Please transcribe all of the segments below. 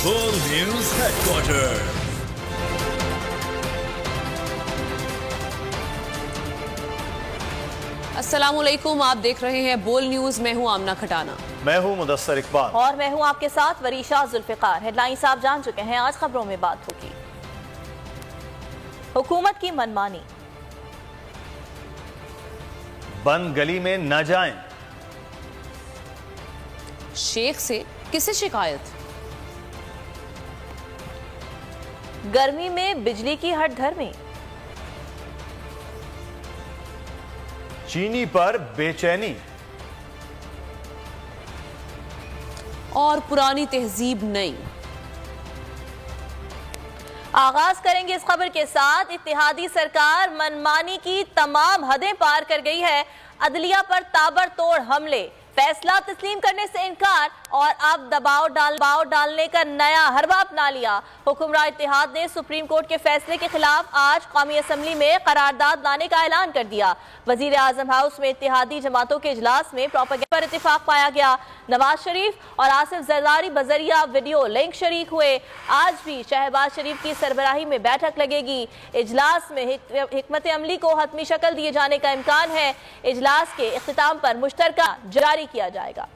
बोल news headquarter. अस्सलामुअलैकुम, आप देख रहे हैं बोल न्यूज। मैं हूं आमना खटाना। मैं हूं मुदस्सर इकबाल और मैं हूं आपके साथ वरीशा जुल्फिकार। हेडलाइंस आप जान चुके हैं, आज खबरों में बात होगी। हुकूमत की मनमानी, बंद गली में न जाएं, शेख से किसे शिकायत, गर्मी में बिजली की हटधर्मी, चीनी पर बेचैनी और पुरानी तहजीब नई। आगाज करेंगे इस खबर के साथ। इत्तेहादी सरकार मनमानी की तमाम हदें पार कर गई है। अदलिया पर ताबड़तोड़ हमले, फैसला तस्लीम करने से इनकार और अब दबाव डालने का नया हरबा अपना लिया। हुक्मरान इत्तेहाद ने सुप्रीम कोर्ट के फैसले के खिलाफ आज कौमी असम्बली में करारदाद लाने का ऐलान कर दिया। वजीर आजम हाउस में इत्तेहादी जमातों के इजलास में प्रोपेगेंडा पर इत्तेफाक पाया गया। नवाज शरीफ और आसिफ जरदारी बजरिया वीडियो लिंक शरीक हुए। आज भी शहबाज शरीफ की सरबराही में बैठक लगेगी। इजलास में हिकमत अमली को हतमी शक्ल दिए जाने का इम्कान है। इजलास के इख्तिताम पर मुश्तरका जारी किया जाएगा।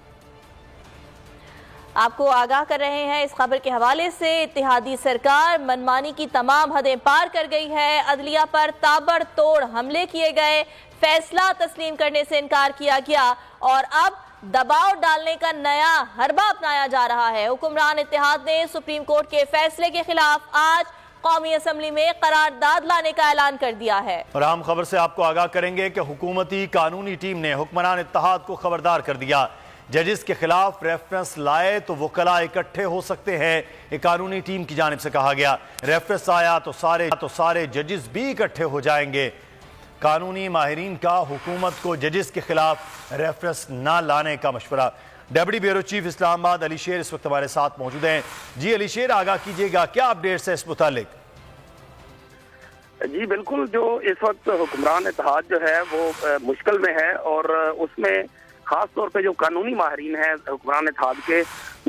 आपको आगाह कर रहे हैं इस खबर के हवाले से। इत्तेहादी सरकार मनमानी की तमाम हदें पार कर गई है। अदलिया पर ताबड़तोड़ हमले किए गए, फैसला तस्लीम करने से इनकार किया गया और अब दबाव डालने का नया हरबा अपनाया जा रहा है। हुक्मरान इत्तेहाद ने सुप्रीम कोर्ट के फैसले के खिलाफ आज कौमी असम्बली में करारदाद लाने का ऐलान कर दिया है। और अहम खबर से आपको आगाह करेंगे कि हुकूमती कानूनी टीम ने हुक्मरान इत्तेहाद को खबरदार कर दिया। जजेस के खिलाफ रेफरेंस लाए तो वकला इकट्ठे हो सकते हैं, एक कानूनी टीम की जानिब से कहा गया। रेफरेंस आया तो सारे जजेस भी इकट्ठे हो जाएंगे। कानूनी माहिरीन का हुकूमत को जजेस के खिलाफ रेफरेंस न लाने का मशवरा। Deputy bureau chief Islamabad Ali शेर इस वक्त हमारे साथ मौजूद हैं। जी अली शेर, आगाह कीजिएगा, क्या अपडेट्स है इस मुतालिक? जी बिल्कुल, जो इस वक्त हुक्मरान इत्तेहाद जो है वो मुश्किल में है और उसमें खास तौर पे जो कानूनी माहिरीन है हुक्मरान इत्तेहाद के,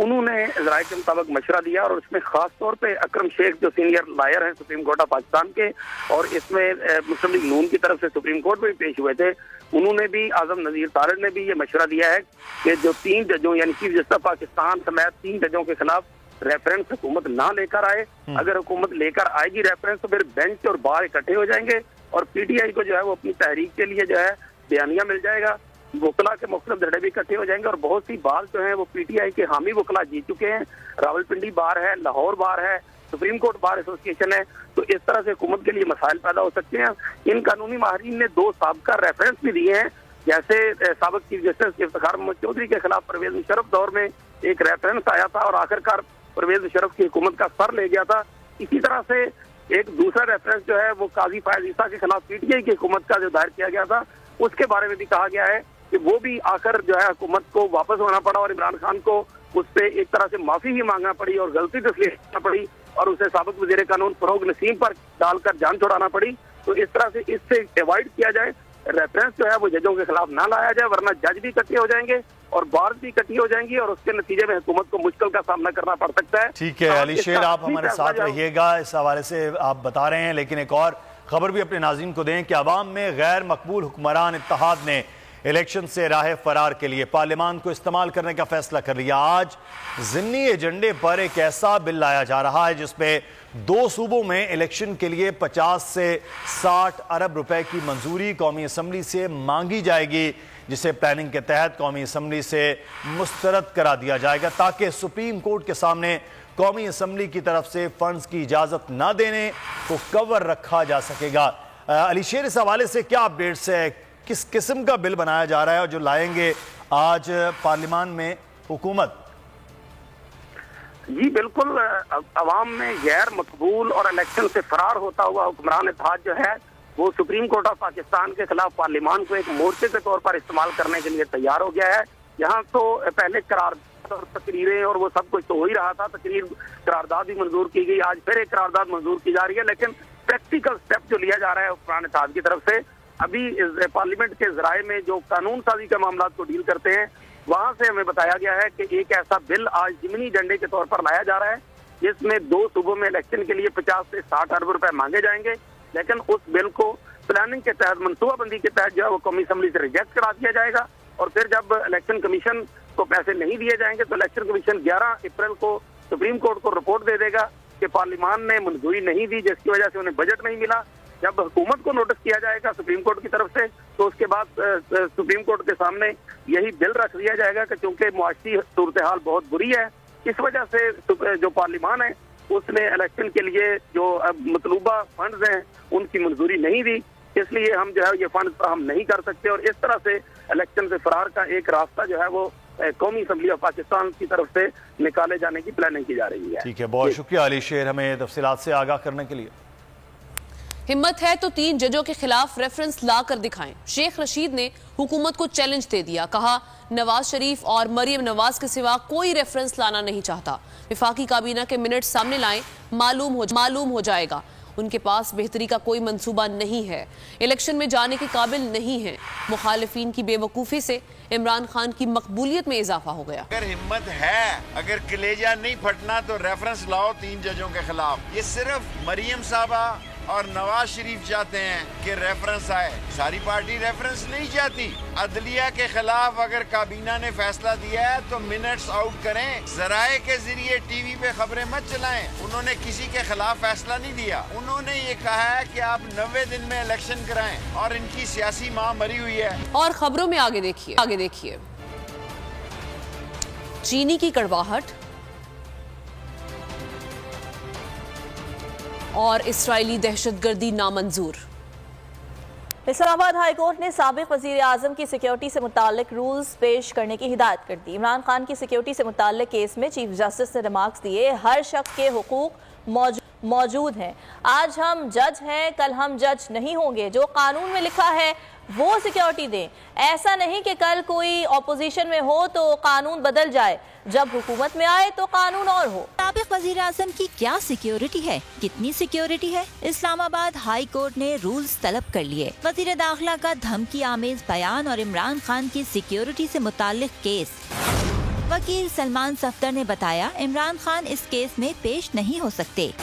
उन्होंने ज़राए के मुताबिक मशवरा दिया और उसमें खास तौर पे अकरम शेख जो सीनियर लॉयर हैं सुप्रीम कोर्ट ऑफ पाकिस्तान के, और इसमें मुस्लिम लीग नून की तरफ से सुप्रीम कोर्ट में भी पेश हुए थे, उन्होंने भी, आजम नज़ीर तारड़ ने भी ये मशवरा दिया है कि जो 3 जजों यानी चीफ जस्टिस ऑफ पाकिस्तान समेत 3 जजों के खिलाफ रेफरेंस हुकूमत ना लेकर आए। अगर हुकूमत लेकर आएगी रेफरेंस तो फिर बेंच और बार इकट्ठे हो जाएंगे और PTI को जो है वो अपनी तहरीक के लिए जो है बयानिया मिल जाएगा। वकला के मुख्तलिफ धड़े भी इकट्ठे हो जाएंगे और बहुत सी बार जो है वो PTI के हामी वकला जीत चुके हैं। रावलपिंडी बार है, लाहौर बार है, सुप्रीम कोर्ट बार एसोसिएशन है। तो इस तरह से हुकूमत के लिए मसाइल पैदा हो सकते हैं। इन कानूनी माहिरीन ने 2 साबका रेफरेंस भी दिए हैं, जैसे साबिक चीफ जस्टिस इफ्तिखार मोहम्मद चौधरी के खिलाफ परवेज मुशर्रफ दौर में एक रेफरेंस आया था और आखिरकार परवेज मुशर्रफ की हुकूमत का सर ले गया था। इसी तरह से एक दूसरा रेफरेंस जो है वो काजी फायज ईसा के खिलाफ PTI की हुकूमत का जो दायर किया गया था, उसके बारे में भी कहा गया है कि वो भी आकर जो है हुकूमत को वापस होना पड़ा और इमरान खान को उस पर एक तरह से माफी ही मांगना पड़ी और गलती तस्लीम करना पड़ी और उसे साबिक वज़ीर कानून फरोग नसीम पर डालकर जान छुड़ाना पड़ी। तो इस तरह से इससे अवॉइड किया जाए, रेफरेंस जो है वो जजों के खिलाफ ना लाया जाए, वरना जज भी इकट्ठे हो जाएंगे और बार भी इकट्ठी हो जाएंगी और उसके नतीजे में हुकूमत को मुश्किल का सामना करना पड़ सकता है। ठीक है अली शेर, आप हमारे साथ रहिएगा, इस हवाले से आप बता रहे हैं। लेकिन एक और खबर भी अपने नाज़रीन को दें कि अवाम में गैर मकबूल हुक्मरान इत्तेहाद ने इलेक्शन से राह फरार के लिए पार्लियामान को इस्तेमाल करने का फैसला कर लिया। आज ज़िमनी एजेंडे पर एक ऐसा बिल लाया जा रहा है जिसमें 2 सूबों में इलेक्शन के लिए 50 से 60 अरब रुपए की मंजूरी कौमी असम्बली से मांगी जाएगी, जिसे प्लानिंग के तहत कौमी असम्बली से मुस्तरद करा दिया जाएगा ताकि सुप्रीम कोर्ट के सामने कौमी असम्बली की तरफ से फंड्स की इजाज़त न देने को कवर रखा जा सकेगा। अली शेर, इस हवाले से क्या अपडेट्स है? किस किस्म का बिल बनाया जा रहा है और जो लाएंगे आज पार्लियामान में हुकूमत? जी बिल्कुल, अवाम में गैर मकबूल और इलेक्शन से फरार होता हुआ हुक्मरान इत्तेहाद जो है वो सुप्रीम कोर्ट ऑफ पाकिस्तान के खिलाफ पार्लियामान को एक मोर्चे के तौर पर इस्तेमाल करने के लिए तैयार हो गया है। यहाँ तो पहले करारदाद और तकरीरें और वो सब कुछ तो हो ही रहा था, करारदाद भी मंजूर की गई, आज फिर एक करारदाद मंजूर की जा रही है, लेकिन प्रैक्टिकल स्टेप जो लिया जा रहा है हुक्मरान इत्तेहाद की तरफ से, अभी पार्लियामेंट के जराये में जो कानून साजी के मामला को डील करते हैं, वहां से हमें बताया गया है कि एक ऐसा बिल आज ज़िमनी एजेंडे के तौर पर लाया जा रहा है जिसमें 2 सूबों में इलेक्शन के लिए 50 से 60 अरब रुपए मांगे जाएंगे, लेकिन उस बिल को प्लानिंग के तहत, मनसूबाबंदी के तहत जो है वो कौमी असम्बली से रिजेक्ट करा दिया जाएगा। और फिर जब इलेक्शन कमीशन को पैसे नहीं दिए जाएंगे तो इलेक्शन कमीशन 11 अप्रैल को सुप्रीम कोर्ट को रिपोर्ट दे देगा कि पार्लियामान ने मंजूरी नहीं दी, जिसकी वजह से उन्हें बजट नहीं मिला। जब हुकूमत को नोटिस किया जाएगा सुप्रीम कोर्ट की तरफ से, तो उसके बाद सुप्रीम कोर्ट के सामने यही बिल रख दिया जाएगा कि चूंकि मुआशी सूरत हाल बहुत बुरी है, इस वजह से जो पार्लियामान है उसने इलेक्शन के लिए जो मतलूबा फंड्स हैं उनकी मंजूरी नहीं दी, इसलिए हम जो है ये फंड हम नहीं कर सकते। और इस तरह से इलेक्शन से फरार का एक रास्ता जो है वो कौमी असम्बली ऑफ पाकिस्तान की तरफ से निकाले जाने की प्लानिंग की जा रही है। ठीक है, बहुत शुक्रिया अली शेर हमें तफसीलात से आगाह करने के लिए। हिम्मत है तो 3 जजों के खिलाफ रेफरेंस ला कर दिखाएं। शेख रशीद ने हुकूमत को चैलेंज दे दिया, कहा नवाज शरीफ और मरियम नवाज के सिवा कोई रेफरेंस लाना नहीं चाहता। विफाकी काबीना के मिनट सामने लाएं, मालूम हो जाएगा उनके पास बेहतरी का कोई मंसूबा नहीं है, इलेक्शन में जाने के काबिल नहीं है। मुखालिफिन की बेवकूफ़ी से इमरान खान की मकबूलियत में इजाफा हो गया। अगर हिम्मत है, अगर कलेजा नहीं फटना तो रेफरेंस लाओ 3 जजों के खिलाफ। ये सिर्फ मरियम साहबा और नवाज शरीफ चाहते हैं कि रेफरेंस आए, सारी पार्टी रेफरेंस नहीं चाहती। अदलिया के खिलाफ अगर काबीना ने फैसला दिया है तो मिनट्स आउट करें, जराए के जरिए टीवी पे खबरें मत चलाएं। उन्होंने किसी के खिलाफ फैसला नहीं दिया, उन्होंने ये कहा है कि आप 90 दिन में इलेक्शन कराएं और इनकी सियासी माँ मरी हुई है। और खबरों में आगे देखिए चीनी की कड़वाहट और इस्राएली दहशतगर्दी नामंजूर। इस्लामाबाद हाई कोर्ट ने साबिक वजीर आजम की सिक्योरिटी से मुताल्लिक रूल्स पेश करने की हिदायत कर दी। इमरान खान की सिक्योरिटी से मुताल्लिक केस में चीफ जस्टिस ने रिमार्क्स दिए, हर शख्स के हुकूक मौजूद हैं। आज हम जज हैं, कल हम जज नहीं होंगे। जो कानून में लिखा है वो सिक्योरिटी दें। ऐसा नहीं कि कल कोई ऑपोजिशन में हो तो कानून बदल जाए, जब हुकूमत में आए तो कानून और हो। साबिक वजीर आजम की क्या सिक्योरिटी है, कितनी सिक्योरिटी है? इस्लामाबाद हाई कोर्ट ने रूल्स तलब कर लिए। वजीर दाखिला का धमकी आमेज बयान और इमरान खान की सिक्योरिटी से मुताल्लिक केस। वकील सलमान सफदर ने बताया, इमरान खान इस केस में पेश नहीं हो सकते।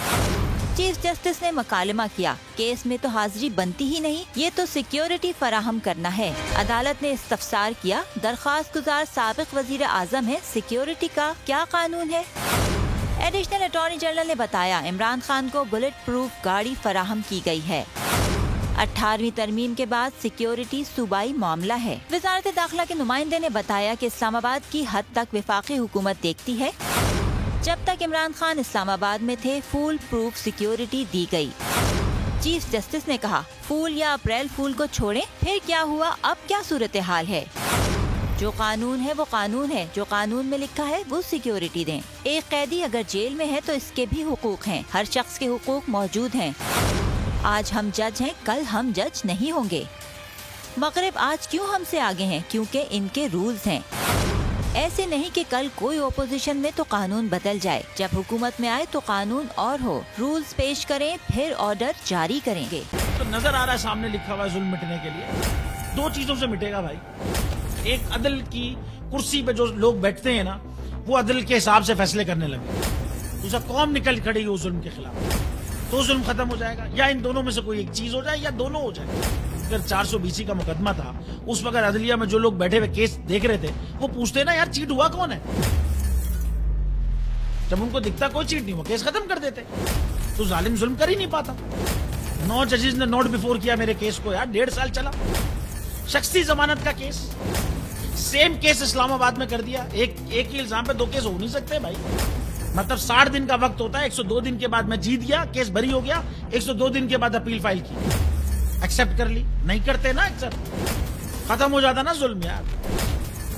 चीफ जस्टिस ने मुकालमा किया, केस में तो हाजिरी बनती ही नहीं, ये तो सिक्योरिटी फराहम करना है। अदालत ने इस्तफसार किया, दरख्वास्त गुजार साबिक वजीर आजम है, सिक्योरिटी का क्या कानून है? एडिशनल अटॉर्नी जनरल ने बताया, इमरान खान को बुलेट प्रूफ गाड़ी फराहम की गई है। 18वीं तरमीम के बाद सिक्योरिटी सूबाई मामला है। वजारत दाखिला के नुमाइंदे ने बताया कि इस्लामाबाद की हद तक वफाकी हुकूमत देखती है। जब तक इमरान खान इस्लामाबाद में थे, फूल प्रूफ सिक्योरिटी दी गई। चीफ जस्टिस ने कहा, फूल या अप्रैल फूल को छोड़ें, फिर क्या हुआ, अब क्या सूरत हाल है? जो कानून है वो कानून है, जो कानून में लिखा है वो सिक्योरिटी दें। एक कैदी अगर जेल में है तो इसके भी हुकूक हैं, हर शख्स के हुकूक मौजूद हैं। आज हम जज हैं, कल हम जज नहीं होंगे। मगरिब आज क्यों हमसे आगे हैं? क्योंकि इनके रूल्स हैं। ऐसे नहीं कि कल कोई ओपोजिशन में तो कानून बदल जाए, जब हुकूमत में आए तो कानून और हो। रूल्स पेश करें, फिर ऑर्डर जारी करेंगे। तो नजर आ रहा है सामने लिखा हुआ जुल्म मिटने के लिए 2 चीजों से मिटेगा भाई। एक, अदल की कुर्सी पे जो लोग बैठते हैं ना, वो अदल के हिसाब से फैसले करने लगे। दूसरा, कौम निकल खड़ी उस जुल्म के खिलाफ, तो जुल्म खत्म हो जाएगा। या इन दोनों में से कोई एक चीज हो जाए या दोनों हो जाए। अगर 420 का मुकदमा था, उस वक्त अदलिया में जो लोग बैठे हुए केस देख रहे थे, वो पूछते ना, यार चीट हुआ कौन है? जब उनको दिखता कोई चीट नहीं हुआ, केस खत्म कर देते। तो जालिम जुल्म कर ही नहीं पाता। 9 जजेस ने नोट बिफोर किया मेरे केस को, यार 1.5 साल चला। शख्सी जमानत का केस, सेम केस इस्लामाबाद में कर दिया। एक ही इल्जाम पे 2 केस हो नहीं सकते भाई। मतलब 60 दिन का वक्त होता है, 102 दिन के बाद मैं जीत गया, केस बरी हो गया, 102 दिन के बाद अपील फाइल की, एक्सेप्ट कर ली। नहीं करते ना एक्सेप्ट, खत्म हो जाता ना जुल्म यार।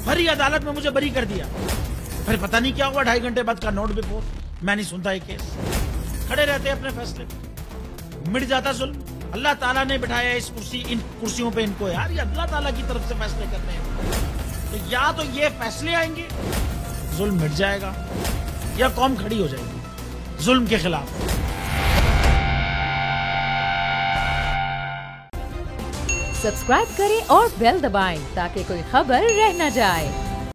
भरी अदालत में मुझे बरी कर दिया, फिर पता नहीं क्या हुआ, 2.5 घंटे बाद का नोट बिफोर, मैं नहीं सुनता ये केस। खड़े रहते अपने फैसले पे, मिट जाता जुल्म। अल्लाह ताला ने बिठाया इन कुर्सियों पे इनको यार, ये अल्लाह ताला की तरफ से फैसले करने हैं। तो या तो ये फैसले आएंगे, जुल्म मिट जाएगा, या कौम खड़ी हो जाएगी जुल्म के खिलाफ। सब्सक्राइब करें और बेल दबाएं ताकि कोई खबर रह न जाए।